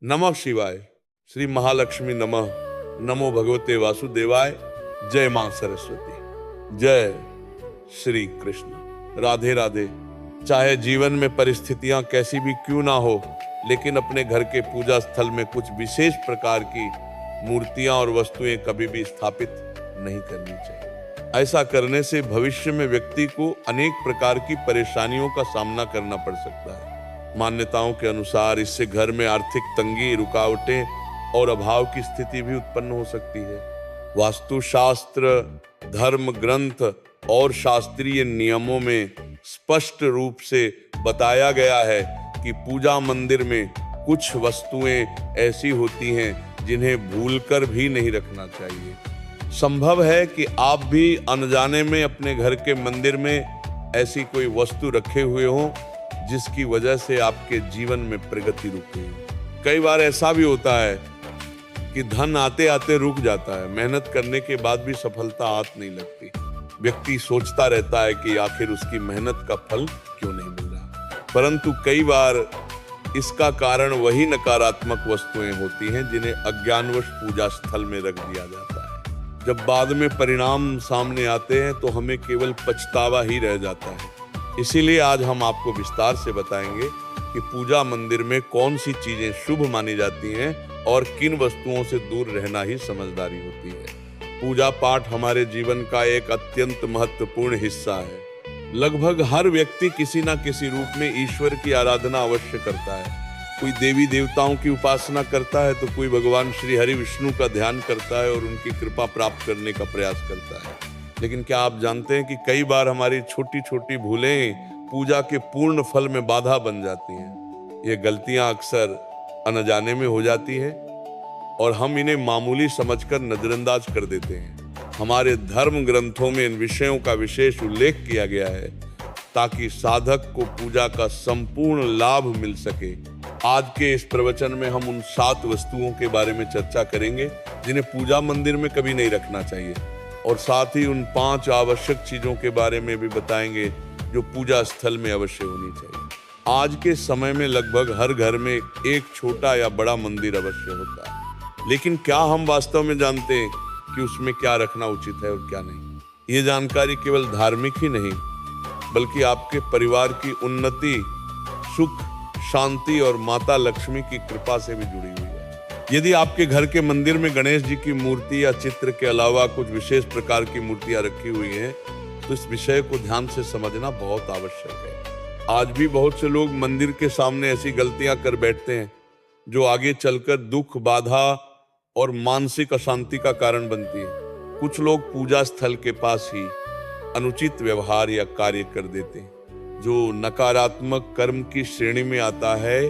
नमः शिवाय। श्री महालक्ष्मी नमः। नमो भगवते वासुदेवाय। जय मां सरस्वती। जय श्री कृष्ण। राधे राधे। चाहे जीवन में परिस्थितियां कैसी भी क्यों ना हो, लेकिन अपने घर के पूजा स्थल में कुछ विशेष प्रकार की मूर्तियां और वस्तुएं कभी भी स्थापित नहीं करनी चाहिए। ऐसा करने से भविष्य में व्यक्ति को अनेक प्रकार की परेशानियों का सामना करना पड़ सकता है। मान्यताओं के अनुसार इससे घर में आर्थिक तंगी, रुकावटें और अभाव की स्थिति भी उत्पन्न हो सकती है। वास्तुशास्त्र, धर्म ग्रंथ और शास्त्रीय नियमों में स्पष्ट रूप से बताया गया है कि पूजा मंदिर में कुछ वस्तुएं ऐसी होती हैं जिन्हें भूलकर भी नहीं रखना चाहिए। संभव है कि आप भी अनजाने में अपने घर के मंदिर में ऐसी कोई वस्तु रखे हुए हों जिसकी वजह से आपके जीवन में प्रगति रुकी है। कई बार ऐसा भी होता है कि धन आते आते रुक जाता है, मेहनत करने के बाद भी सफलता हाथ नहीं लगती। व्यक्ति सोचता रहता है कि आखिर उसकी मेहनत का फल क्यों नहीं मिल रहा, परंतु कई बार इसका कारण वही नकारात्मक वस्तुएं होती हैं जिन्हें अज्ञानवश पूजा स्थल में रख दिया जाता है। जब बाद में परिणाम सामने आते हैं तो हमें केवल पछतावा ही रह जाता है। इसीलिए आज हम आपको विस्तार से बताएंगे कि पूजा मंदिर में कौन सी चीजें शुभ मानी जाती हैं और किन वस्तुओं से दूर रहना ही समझदारी होती है। पूजा पाठ हमारे जीवन का एक अत्यंत महत्वपूर्ण हिस्सा है। लगभग हर व्यक्ति किसी न किसी रूप में ईश्वर की आराधना अवश्य करता है। कोई देवी देवताओं की उपासना करता है तो कोई भगवान श्री हरि विष्णु का ध्यान करता है और उनकी कृपा प्राप्त करने का प्रयास करता है। लेकिन क्या आप जानते हैं कि कई बार हमारी छोटी छोटी भूलें पूजा के पूर्ण फल में बाधा बन जाती हैं। ये गलतियां अक्सर अनजाने में हो जाती है और हम इन्हें मामूली समझकर नजरअंदाज कर देते हैं। हमारे धर्म ग्रंथों में इन विषयों का विशेष उल्लेख किया गया है ताकि साधक को पूजा का संपूर्ण लाभ मिल सके। आज के इस प्रवचन में हम उन 7 वस्तुओं के बारे में चर्चा करेंगे जिन्हें पूजा मंदिर में कभी नहीं रखना चाहिए, और साथ ही उन 5 आवश्यक चीजों के बारे में भी बताएंगे जो पूजा स्थल में अवश्य होनी चाहिए। आज के समय में लगभग हर घर में एक छोटा या बड़ा मंदिर अवश्य होता है, लेकिन क्या हम वास्तव में जानते हैं कि उसमें क्या रखना उचित है और क्या नहीं? ये जानकारी केवल धार्मिक ही नहीं बल्कि आपके परिवार की उन्नति, सुख, शांति और माता लक्ष्मी की कृपा से भी जुड़ी हुई है। यदि आपके घर के मंदिर में गणेश जी की मूर्ति या चित्र के अलावा कुछ विशेष प्रकार की मूर्तियां रखी हुई हैं तो इस विषय को ध्यान से समझना बहुत आवश्यक है। आज भी बहुत से लोग मंदिर के सामने ऐसी गलतियां कर बैठते हैं जो आगे चलकर दुख, बाधा और मानसिक अशांति का कारण बनती है। कुछ लोग पूजा स्थल के पास ही अनुचित व्यवहार या कार्य कर देते हैं जो नकारात्मक कर्म की श्रेणी में आता है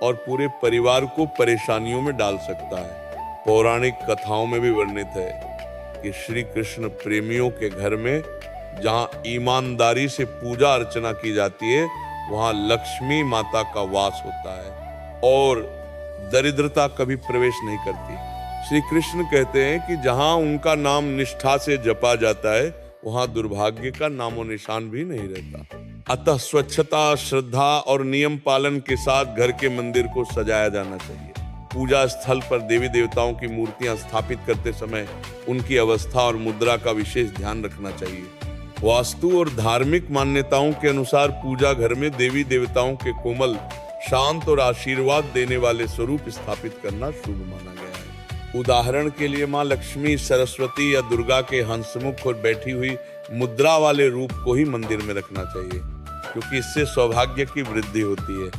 और पूरे परिवार को परेशानियों में डाल सकता है। पौराणिक कथाओं में भी वर्णित है कि श्री कृष्ण प्रेमियों के घर में जहां ईमानदारी से पूजा अर्चना की जाती है वहां लक्ष्मी माता का वास होता है और दरिद्रता कभी प्रवेश नहीं करती। श्री कृष्ण कहते हैं कि जहां उनका नाम निष्ठा से जपा जाता है वहां दुर्भाग्य का नामो निशान भी नहीं रहता। अतः स्वच्छता, श्रद्धा और नियम पालन के साथ घर के मंदिर को सजाया जाना चाहिए। पूजा स्थल पर देवी देवताओं की मूर्तियां स्थापित करते समय उनकी अवस्था और मुद्रा का विशेष ध्यान रखना चाहिए। वास्तु और धार्मिक मान्यताओं के अनुसार पूजा घर में देवी देवताओं के कोमल, शांत और आशीर्वाद देने वाले स्वरूप स्थापित करना शुभ माना गया है। उदाहरण के लिए माँ लक्ष्मी, सरस्वती या दुर्गा के हंसमुख और बैठी हुई मुद्रा वाले रूप को ही मंदिर में रखना चाहिए क्योंकि इससे सौभाग्य की वृद्धि होती है।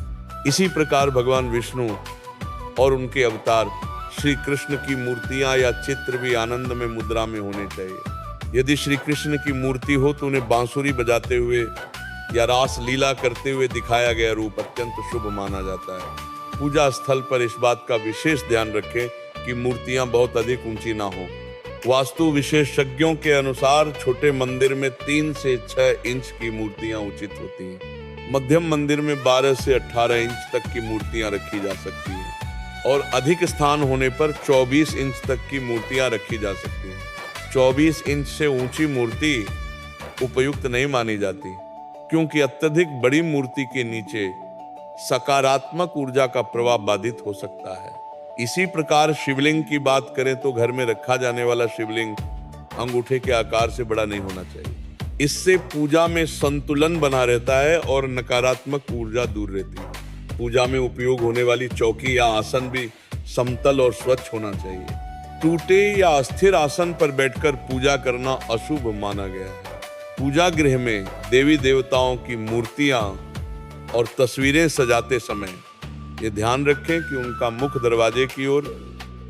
इसी प्रकार भगवान विष्णु और उनके अवतार श्री कृष्ण की मूर्तियां या चित्र भी आनंद में मुद्रा में होने चाहिए। यदि श्री कृष्ण की मूर्ति हो तो उन्हें बांसुरी बजाते हुए या रास लीला करते हुए दिखाया गया रूप अत्यंत शुभ माना जाता है। पूजा स्थल पर इस बात का विशेष ध्यान रखें कि मूर्तियां बहुत अधिक ऊंची ना हो। वास्तु विशेषज्ञों के अनुसार छोटे मंदिर में 3 से 6 इंच की मूर्तियां उचित होती हैं। मध्यम मंदिर में 12 से 18 इंच तक की मूर्तियां रखी जा सकती हैं और अधिक स्थान होने पर 24 इंच तक की मूर्तियां रखी जा सकती हैं। 24 इंच से ऊंची मूर्ति उपयुक्त नहीं मानी जाती क्योंकि अत्यधिक बड़ी मूर्ति के नीचे सकारात्मक ऊर्जा का प्रवाह बाधित हो सकता है। इसी प्रकार शिवलिंग की बात करें तो घर में रखा जाने वाला शिवलिंग अंगूठे के आकार से बड़ा नहीं होना चाहिए। इससे पूजा में संतुलन बना रहता है और नकारात्मक ऊर्जा दूर रहती है। पूजा में उपयोग होने वाली चौकी या आसन भी समतल और स्वच्छ होना चाहिए। टूटे या अस्थिर आसन पर बैठकर पूजा करना अशुभ माना गया है। पूजा गृह में देवी देवताओं की मूर्तियां और तस्वीरें सजाते समय ये ध्यान रखें कि उनका मुख दरवाजे की ओर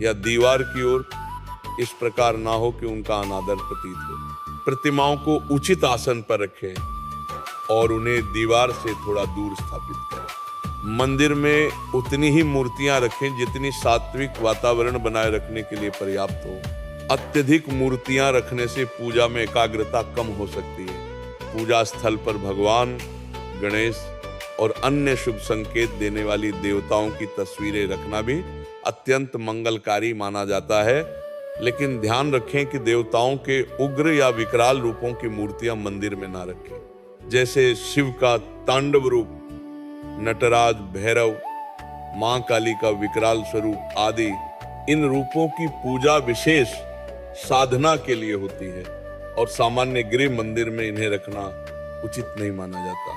या दीवार की ओर इस प्रकार ना हो कि उनका अनादर प्रतीत हो। प्रतिमाओं को उचित आसन पर रखें और उन्हें दीवार से थोड़ा दूर स्थापित करें। मंदिर में उतनी ही मूर्तियां रखें जितनी सात्विक वातावरण बनाए रखने के लिए पर्याप्त हो। अत्यधिक मूर्तियां रखने से पूजा में एकाग्रता कम हो सकती है। पूजा स्थल पर भगवान, गणेश और अन्य शुभ संकेत देने वाली देवताओं की तस्वीरें रखना भी अत्यंत मंगलकारी माना जाता है। लेकिन ध्यान रखें कि देवताओं के उग्र या विकराल रूपों की मूर्तियां मंदिर में ना रखें। जैसे शिव का तांडव रूप, नटराज, भैरव, मां काली का विकराल स्वरूप आदि। इन रूपों की पूजा विशेष साधना के लिए होती है और सामान्य गृह मंदिर में इन्हें रखना उचित नहीं माना जाता।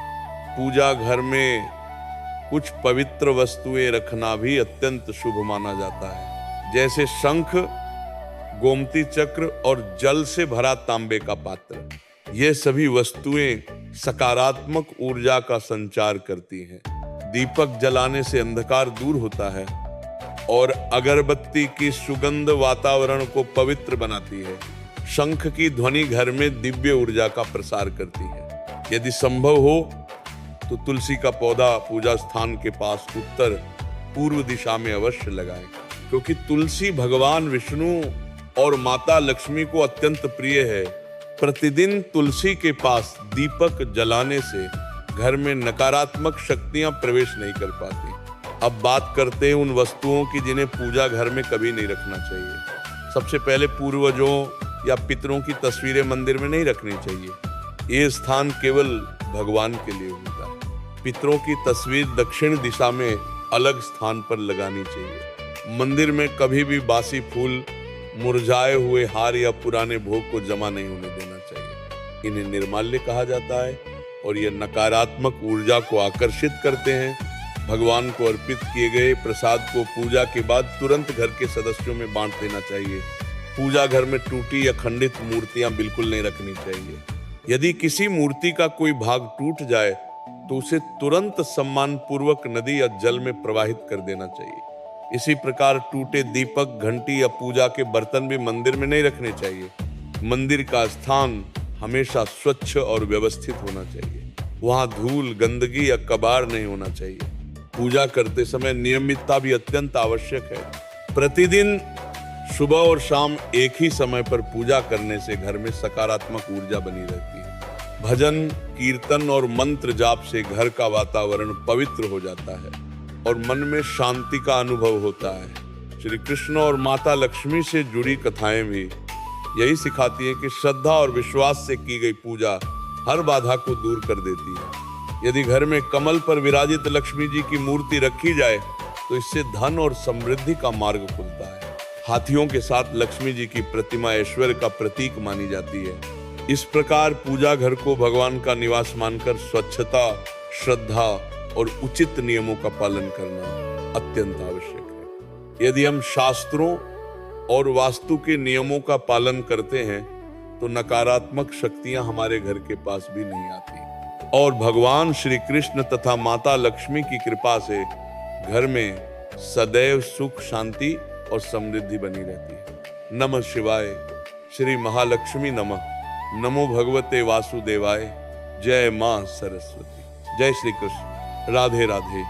पूजा घर में कुछ पवित्र वस्तुएं रखना भी अत्यंत शुभ माना जाता है। जैसे शंख, गोमती चक्र और जल से भरा तांबे का पात्र। ये सभी वस्तुएं सकारात्मक ऊर्जा का संचार करती हैं। दीपक जलाने से अंधकार दूर होता है और अगरबत्ती की सुगंध वातावरण को पवित्र बनाती है। शंख की ध्वनि घर में दिव्य ऊर्जा का प्रसार करती है। यदि संभव हो तो तुलसी का पौधा पूजा स्थान के पास उत्तर पूर्व दिशा में अवश्य लगाएं, क्योंकि तुलसी भगवान विष्णु और माता लक्ष्मी को अत्यंत प्रिय है। प्रतिदिन तुलसी के पास दीपक जलाने से घर में नकारात्मक शक्तियां प्रवेश नहीं कर पाती। अब बात करते हैं उन वस्तुओं की जिन्हें पूजा घर में कभी नहीं रखना चाहिए। सबसे पहले पूर्वजों या पितरों की तस्वीरें मंदिर में नहीं रखनी चाहिए। ये स्थान केवल भगवान के लिए होता है। पितरों की तस्वीर दक्षिण दिशा में अलग स्थान पर लगानी चाहिए। मंदिर में कभी भी बासी फूल, मुरझाए हुए हार या पुराने भोग को जमा नहीं होने देना चाहिए। इन्हें निर्माल्य कहा जाता है और ये नकारात्मक ऊर्जा को आकर्षित करते हैं। भगवान को अर्पित किए गए प्रसाद को पूजा के बाद तुरंत घर के सदस्यों में बांट देना चाहिए। पूजा घर में टूटी या खंडित मूर्तियां बिल्कुल नहीं रखनी चाहिए। यदि किसी मूर्ति का कोई भाग टूट जाए तो उसे तुरंत सम्मान पूर्वक नदी या जल में प्रवाहित कर देना चाहिए। इसी प्रकार टूटे दीपक, घंटी या पूजा के बर्तन भी मंदिर में नहीं रखने चाहिए। मंदिर का स्थान हमेशा स्वच्छ और व्यवस्थित होना चाहिए। वहां धूल, गंदगी या कबाड़ नहीं होना चाहिए। पूजा करते समय नियमितता भी अत्यंत आवश्यक है। प्रतिदिन सुबह और शाम एक ही समय पर पूजा करने से घर में सकारात्मक ऊर्जा बनी रहती है। भजन, कीर्तन और मंत्र जाप से घर का वातावरण पवित्र हो जाता है और मन में शांति का अनुभव होता है। श्री कृष्ण और माता लक्ष्मी से जुड़ी कथाएं भी यही सिखाती हैं कि श्रद्धा और विश्वास से की गई पूजा हर बाधा को दूर कर देती है। यदि घर में कमल पर विराजित लक्ष्मी जी की मूर्ति रखी जाए तो इससे धन और समृद्धि का मार्ग खुलता है। हाथियों के साथ लक्ष्मी जी की प्रतिमा ऐश्वर्य का प्रतीक मानी जाती है। इस प्रकार पूजा घर को भगवान का निवास मानकर स्वच्छता, श्रद्धा और उचित नियमों का पालन करना अत्यंत आवश्यक है। यदि हम शास्त्रों और वास्तु के नियमों का पालन करते हैं तो नकारात्मक शक्तियां हमारे घर के पास भी नहीं आती और भगवान श्री कृष्ण तथा माता लक्ष्मी की कृपा से घर में सदैव सुख, शांति और समृद्धि बनी रहती है। नमः शिवाय। श्री महालक्ष्मी नमः। नमो भगवते वासुदेवाय। जय मां सरस्वती। जय श्री कृष्ण। राधे राधे।